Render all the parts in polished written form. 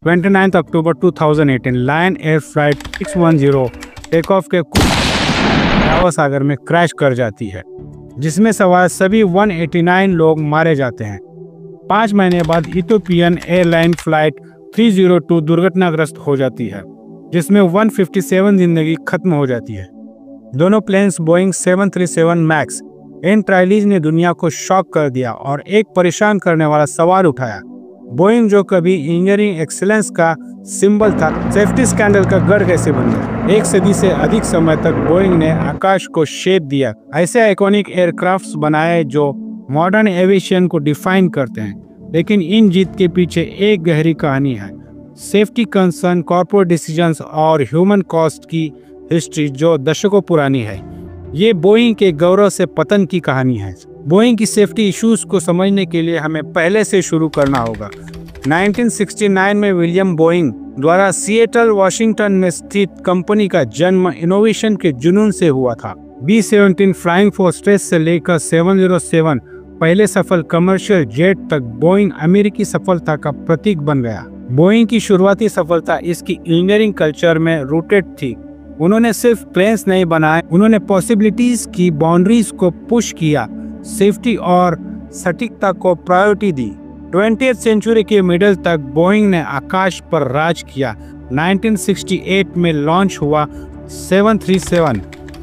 29 October 2018 Lion Air flight 610 take off के Java सागर में crash कर जाती है, जिसमें सवार सभी 189 लोग मारे जाते हैं। 5 महीने बाद इथियोपियन एयरलाइन फ्लाइट 302 दुर्घटनाग्रस्त हो जाती है, जिसमें 157 जिंदगी खत्म हो जाती है। दोनों प्लेन्स बोइंग 737 मैक्स इन ट्रायलीज ने दुनिया को शॉक कर दिया और एक परेशान करने वाला सवाल उठाया। बोइंग, जो कभी इंजीनियरिंग एक्सीलेंस का सिंबल था, सेफ्टी स्कैंडल का गढ़ कैसे बन गया? एक सदी से अधिक समय तक बोइंग ने आकाश को शेप दिया, ऐसे आइकॉनिक एयरक्राफ्ट्स बनाए जो मॉडर्न एविएशन को डिफाइन करते हैं। लेकिन इन जीत के पीछे एक गहरी कहानी है, सेफ्टी कंसर्न, कॉर्पोरेट डिसीजंस और ह्यूमन कॉस्ट की हिस्ट्री जो दशकों पुरानी है। ये बोइंग के गौरव से पतन की कहानी है। बोइंग की सेफ्टी इश्यूज को समझने के लिए हमें पहले से शुरू करना होगा। 1969 में विलियम बोइंग द्वारा सिएटल वाशिंगटन में स्थित कंपनी का जन्म इनोवेशन के जुनून से हुआ था। B-17 फ्लाइंग फोर्ट्रेस से लेकर 707 पहले सफल कमर्शियल जेट तक बोइंग अमेरिकी सफलता का प्रतीक बन गया। बोइंग की शुरुआती सफलता इसकी इंजीनियरिंग कल्चर में रूटेड थी। उन्होंने सिर्फ प्लेन्स नहीं बनाए, उन्होंने पॉसिबिलिटीज की बाउंड्रीज को पुश किया, सेफ्टी और सटीकता को प्रायोरिटी दी। 20th सेंचुरी के मिडल तक बोइंग ने आकाश पर राज किया। 1968 में लॉन्च हुआ 737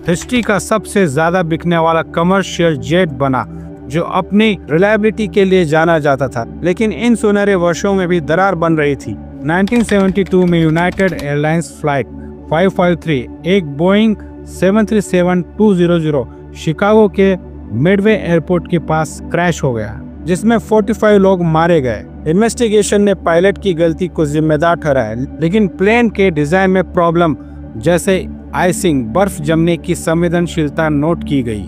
हिस्ट्री का सबसे ज्यादा बिकने वाला कमर्शियल जेट बना, जो अपनी रिलायबिलिटी के लिए जाना जाता था। लेकिन इन सुनहरे वर्षों में भी दरार बन रही थी। 1972 में यूनाइटेड एयरलाइंस फ्लाइट 553 एक बोइंग 737-200 शिकागो के मिडवे एयरपोर्ट के पास क्रैश हो गया, जिसमें 45 लोग मारे गए। इन्वेस्टिगेशन ने पायलट की गलती को जिम्मेदार ठहराया, लेकिन प्लेन के डिजाइन में प्रॉब्लम जैसे आइसिंग, बर्फ जमने की संवेदनशीलता नोट की गई।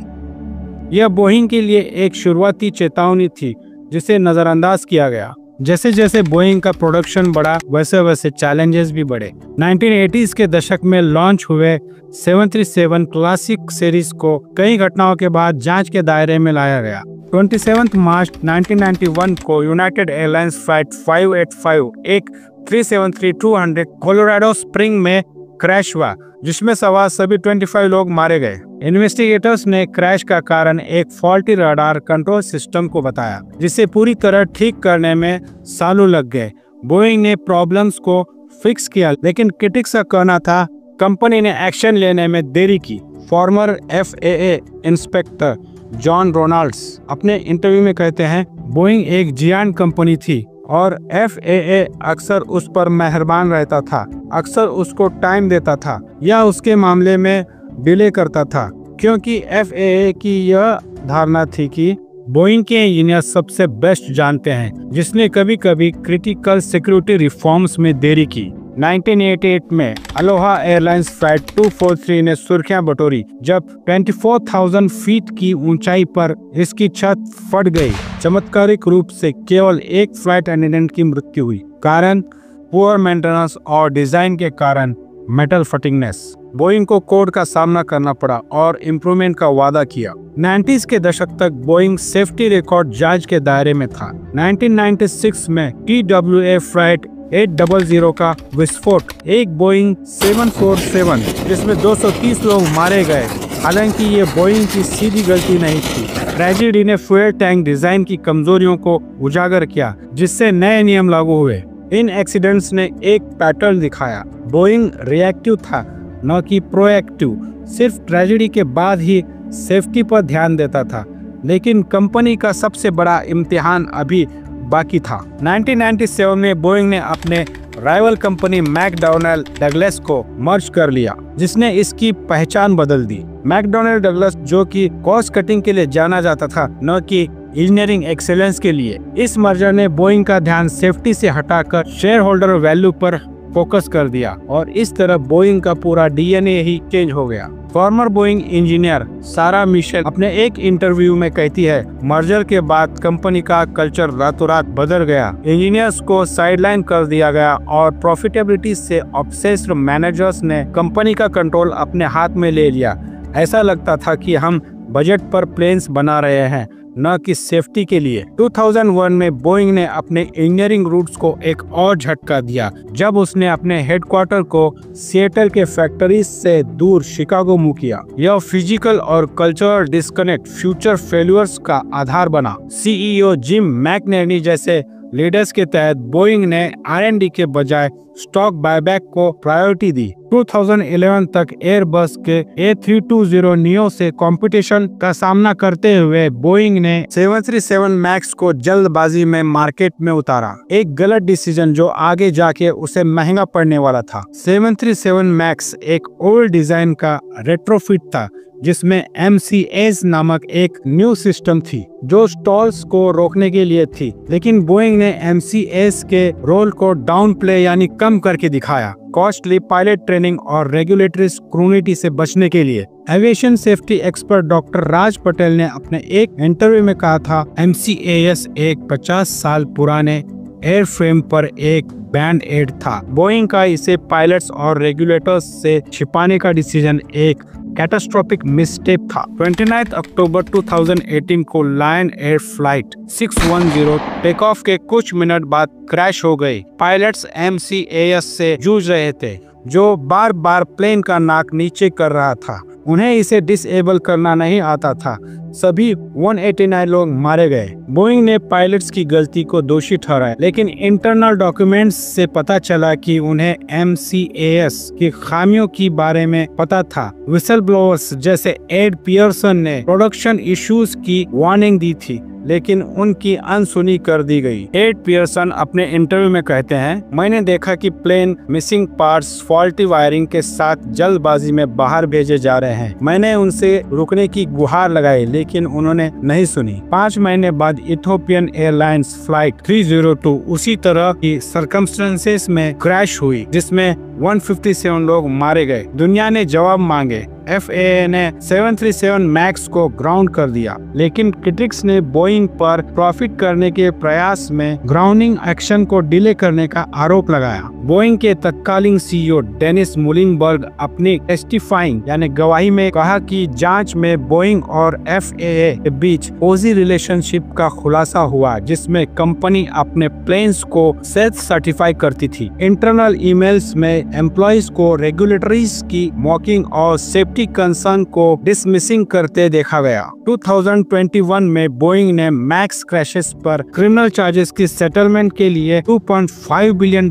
यह बोइंग के लिए एक शुरुआती चेतावनी थी जिसे नजरअंदाज किया गया। जैसे जैसे बोइंग का प्रोडक्शन बढ़ा, वैसे वैसे चैलेंजेस भी बढ़े। 1980s के दशक में लॉन्च हुए 737 क्लासिक सीरीज को कई घटनाओं के बाद जांच के दायरे में लाया गया। 27 मार्च 1991 को यूनाइटेड एयरलाइंस फ्लाइट 585 एक 373-200 कोलोराडो स्प्रिंग में क्रैश हुआ, जिसमें सवार सभी 25 लोग मारे गए। इन्वेस्टिगेटर्स ने क्रैश का कारण एक फॉल्टी रडार कंट्रोल सिस्टम को बताया, जिसे पूरी तरह ठीक करने में सालों लग गए। बोइंग ने प्रॉब्लम्स को फिक्स किया, लेकिन क्रिटिक्स का कहना था कंपनी ने एक्शन लेने में देरी की। Farmer FAA inspector John Ronalds अपने इंटरव्यू में कहते हैं, बोइंग एक जियान कंपनी थी और FAA अक्सर उस पर मेहरबान रहता था, अक्सर उसको टाइम देता था या उसके मामले में डिले करता था, क्योंकि FAA की यह धारणा थी कि बोइंग के इंजीनियर सबसे बेस्ट जानते हैं, जिसने कभी कभी क्रिटिकल सिक्योरिटी रिफॉर्म्स में देरी की। 1988 में अलोहा एयरलाइंस फ्लाइट 243 ने सुर्खियां बटोरी जब 24,000 फीट की ऊंचाई पर इसकी छत फट गई। चमत्कारिक रूप से केवल एक फ्लाइट अटेंडेंट की मृत्यु हुई। कारण पुअर मेंटेनेंस और डिजाइन के कारण मेटल फटिंगनेस। बोइंग को कोड का सामना करना पड़ा और इम्प्रूवमेंट का वादा किया। 90s के दशक तक बोइंग सेफ्टी रिकॉर्ड जांच के दायरे में था। 1996 में TWA फ्लाइट 800 का विस्फोट, एक बोइंग 747 जिसमें 230 लोग मारे गए। हालांकि ये बोइंग की सीधी गलती नहीं थी। ट्रेजेडी ने फ्यूल टैंक डिजाइन की कमजोरियों को उजागर किया, जिससे नए नियम लागू हुए। इन एक्सीडेंट्स ने एक पैटर्न दिखाया। बोइंग रिएक्टिव था, न कि प्रोएक्टिव। सिर्फ ट्रेजेडी के बाद ही सेफ्टी पर ध्यान देता था, लेकिन कंपनी का सबसे बड़ा इम्तिहान अभी बाकी था। 1997 में बोइंग ने अपने राइवल कंपनी मैकडॉनल्ड डगलस को मर्ज कर लिया, जिसने इसकी पहचान बदल दी। मैकडॉनल्ड डगलस, जो कि कॉस्ट कटिंग के लिए जाना जाता था, न कि इंजीनियरिंग एक्सेलेंस के लिए। इस मर्जर ने बोइंग का ध्यान सेफ्टी से हटाकर शेयर होल्डर वैल्यू पर फोकस कर दिया और इस तरह बोइंग का पूरा DNA ही चेंज हो गया। फॉर्मर बोइंग इंजीनियर सारा मिशेल अपने एक इंटरव्यू में कहती है, मर्जर के बाद कंपनी का कल्चर रातों रात बदल गया। इंजीनियर्स को साइडलाइन कर दिया गया और प्रॉफिटेबिलिटी से ऑब्सेस्ड मैनेजर्स ने कंपनी का कंट्रोल अपने हाथ में ले लिया। ऐसा लगता था कि हम बजट पर प्लेन्स बना रहे हैं, न कि सेफ्टी के लिए। 2001 में बोइंग ने अपने इंजीनियरिंग रूट्स को एक और झटका दिया जब उसने अपने हेडक्वार्टर को सिएटल के फैक्ट्रीज से दूर शिकागो मूव किया। यह फिजिकल और कल्चरल डिस्कनेक्ट फ्यूचर फेल्यूर्स का आधार बना। CEO जिम मैकनेनी जैसे लीडर्स के तहत बोइंग ने R&D के बजाय स्टॉक बायबैक को प्रायोरिटी दी। 2011 तक एयरबस के A320 नियो से कंपटीशन का सामना करते हुए बोइंग ने 737 मैक्स को जल्दबाजी में मार्केट में उतारा, एक गलत डिसीजन जो आगे जाके उसे महंगा पड़ने वाला था। 737 मैक्स एक ओल्ड डिजाइन का रेट्रोफिट था जिसमें MCAS नामक एक न्यू सिस्टम थी जो स्टॉल्स को रोकने के लिए थी, लेकिन बोइंग ने MCAS के रोल को डाउन प्ले यानी कम करके दिखाया, कॉस्टली पायलट ट्रेनिंग और रेगुलेटरी स्क्रूटिनी से बचने के लिए। एविएशन सेफ्टी एक्सपर्ट डॉक्टर राज पटेल ने अपने एक इंटरव्यू में कहा था, MCAS एक 50 साल पुराने एयरफ्रेम पर एक बैंड एड था। बोइंग का इसे पायलट्स और रेगुलेटर्स से छिपाने का डिसीजन एक कैटास्ट्रोफिक मिस्टेक था। 29 अक्टूबर 2018 को Lion Air flight 610 take off के कुछ मिनट बाद क्रैश हो गई। पायलट्स MCAS से जूझ रहे थे जो बार बार प्लेन का नाक नीचे कर रहा था। उन्हें इसे डिसेबल करना नहीं आता था। सभी 189 लोग मारे गए। बोइंग ने पायलट्स की गलती को दोषी ठहराया, लेकिन इंटरनल डॉक्यूमेंट्स से पता चला कि उन्हें MCAS की खामियों के बारे में पता था। विसल ब्लोअर्स जैसे एड पियर्सन ने प्रोडक्शन इश्यूज की वार्निंग दी थी, लेकिन उनकी अनसुनी कर दी गई। एड पियर्सन अपने इंटरव्यू में कहते हैं, मैंने देखा कि plane missing parts, faulty wiring के साथ जल्दबाजी में बाहर भेजे जा रहे हैं। मैंने उनसे रुकने की गुहार लगाई, लेकिन उन्होंने नहीं सुनी। 5 महीने बाद इथियोपियन एयरलाइंस फ्लाइट 302 उसी तरह की सर्कमस्टेंसेस में क्रैश हुई, जिसमें 157 लोग मारे गए। दुनिया ने जवाब मांगे। FAA ने 737 मैक्स को ग्राउंड कर दिया, लेकिन क्रिटिक्स ने बोइंग पर प्रॉफिट करने के प्रयास में ग्राउंडिंग एक्शन को डिले करने का आरोप लगाया। बोइंग के तत्कालीन CEO डेनिस मुलिनबर्ग अपनी टेस्टिफाइंग यानी गवाही में कहा कि जांच में बोइंग और FAA के बीच कोजी रिलेशनशिप का खुलासा हुआ, जिसमें कंपनी अपने प्लेन्स को सेल्फ सर्टिफाई करती थी। इंटरनल ईमेल्स में एम्प्लॉइज को रेगुलेटरीज की मॉकिंग और सेफ्टी कंसर्न को डिसमिसिंग करते देखा गया। 2021 में बोइंग ने मैक्स क्रैशेस पर क्रिमिनल चार्जेस की सेटलमेंट के लिए $2.5 बिलियन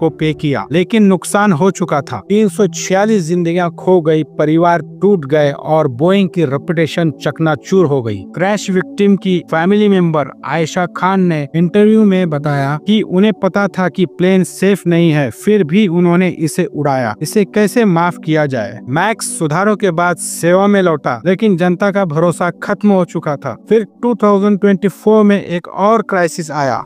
को पे किया, लेकिन नुकसान हो चुका था। 346 जिंदगियां खो गई, परिवार टूट गए और बोइंग की रेपुटेशन चकनाचूर हो गई। क्रैश विक्टिम की फैमिली मेंबर आयशा खान ने इंटरव्यू में बताया कि उन्हें पता था कि प्लेन सेफ नहीं है, फिर भी उन्होंने इसे उड़ाया। इसे कैसे माफ किया जाए? मैक्स सुधारों के बाद सेवा में लौटा, लेकिन जनता का भरोसा खत्म हो चुका था। फिर 2024 में एक और क्राइसिस आया।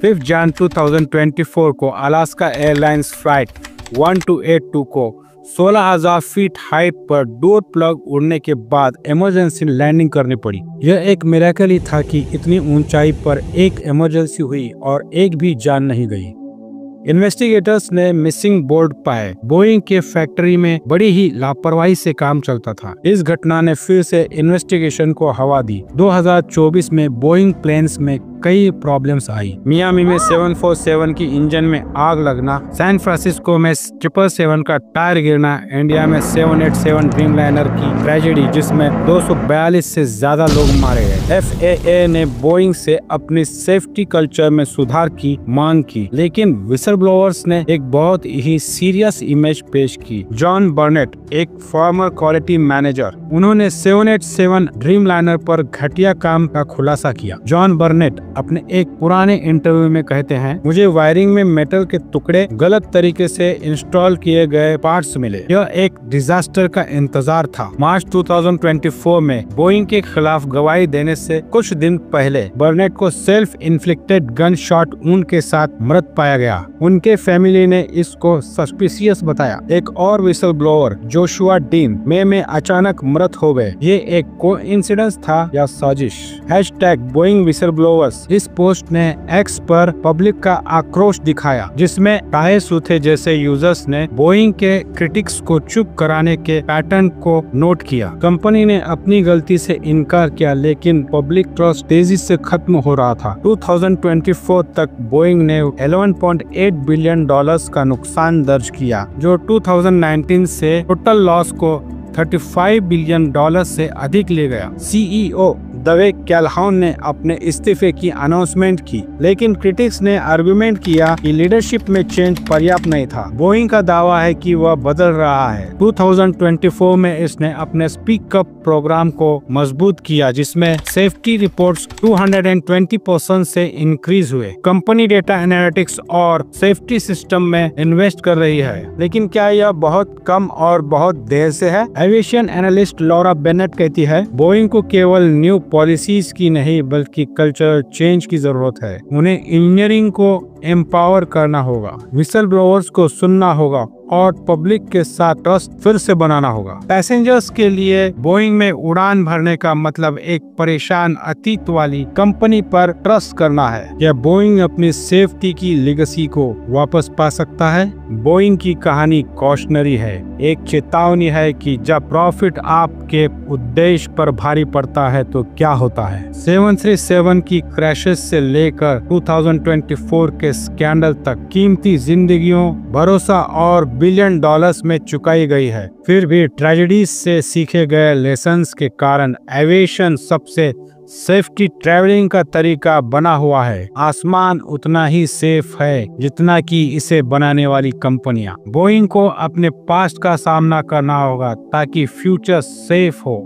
5 जनवरी 2024 को अलास्का एयरलाइंस फ्लाइट 1282 को 16,000 फीट हाइट पर डोर प्लग उड़ने के बाद इमरजेंसी लैंडिंग करनी पड़ी। यह एक मिरेकल ही था कि इतनी ऊंचाई पर एक इमरजेंसी हुई और एक भी जान नहीं गई। इन्वेस्टिगेटर्स ने मिसिंग बोर्ड पाए। बोइंग के फैक्ट्री में बड़ी ही लापरवाही से काम चलता था। इस घटना ने फिर से इन्वेस्टिगेशन को हवा दी। 2024 में बोइंग प्लेन्स में कई प्रॉब्लम्स आई। मियामी में 747 की इंजन में आग लगना, सैन फ्रांसिस्को में 777 का टायर गिरना, इंडिया में 787 ड्रीमलाइनर की ट्रेजेडी जिसमें 242 से ज्यादा लोग मारे गए। FAA ने बोइंग से अपनी सेफ्टी कल्चर में सुधार की मांग की, लेकिन विसल ब्लोअर्स ने एक बहुत ही सीरियस इमेज पेश की। जॉन बर्नेट, एक फॉर्मर क्वालिटी मैनेजर, उन्होंने 787 ड्रीमलाइनर पर घटिया काम का खुलासा किया। जॉन बर्नेट अपने एक पुराने इंटरव्यू में कहते हैं, मुझे वायरिंग में मेटल के टुकड़े गलत तरीके से इंस्टॉल किए गए पार्ट्स मिले। यह एक डिजास्टर का इंतजार था। मार्च 2024 में बोइंग के खिलाफ गवाही देने से कुछ दिन पहले बर्नेट को self inflicted gun shot wound के साथ मृत पाया गया। उनके फैमिली ने इसको सस्पिशियस बताया। एक और विसल ब्लोअर जोशुआ डीन मई में अचानक मृत हो गए। ये एक कोइंसिडेंस था या साजिश? #बोइंग विसल ब्लोअर्स इस पोस्ट ने एक्स पर पब्लिक का आक्रोश दिखाया, जिसमें टाए सूथे जैसे यूजर्स ने बोइंग के क्रिटिक्स को चुप कराने के पैटर्न को नोट किया। कंपनी ने अपनी गलती से इनकार किया, लेकिन पब्लिक ट्रस्ट तेजी से खत्म हो रहा था। 2024 तक बोइंग ने $11.8 बिलियन का नुकसान दर्ज किया, जो 2019 से टोटल लॉस को $35 बिलियन से अधिक ले गया। सीईओ दवे कैलहाउन ने अपने इस्तीफे की अनाउंसमेंट की, लेकिन क्रिटिक्स ने आर्गुमेंट किया कि लीडरशिप में चेंज पर्याप्त नहीं था। बोइंग का दावा है कि वह बदल रहा है। 2024 में इसने अपने स्पीक अप प्रोग्राम को मजबूत किया, जिसमें सेफ्टी रिपोर्ट्स 220% से इंक्रीज हुए। कंपनी डेटा एनालिटिक्स और सेफ्टी सिस्टम में इन्वेस्ट कर रही है, लेकिन क्या यह बहुत कम और बहुत देर से है? एविएशन एनालिस्ट लॉरा बेनेट कहती है, बोइंग को केवल न्यू पॉलिसीज की नहीं बल्कि कल्चरल चेंज की जरूरत है। उन्हें इंजीनियरिंग को एम्पावर करना होगा, विसल ब्लोअर्स को सुनना होगा और पब्लिक के साथ ट्रस्ट फिर से बनाना होगा। पैसेंजर्स के लिए बोइंग में उड़ान भरने का मतलब एक परेशान अतीत वाली कंपनी पर ट्रस्ट करना है। क्या बोइंग अपनी सेफ्टी की लेगेसी को वापस पा सकता है? बोइंग की कहानी कॉशनरी है, एक चेतावनी है कि जब प्रॉफिट आपके उद्देश्य पर भारी पड़ता है तो क्या होता है। 737 की क्रैशेस से लेकर 2024 के स्कैंडल तक कीमती जिंदगियों, भरोसा और $बिलियन में चुकाई गई है। फिर भी ट्रेजेडीज से सीखे गए लेसन्स के कारण एविएशन सबसे सेफ्टी ट्रैवलिंग का तरीका बना हुआ है। आसमान उतना ही सेफ है जितना कि इसे बनाने वाली कंपनियां। बोइंग को अपने पास्ट का सामना करना होगा ताकि फ्यूचर सेफ हो।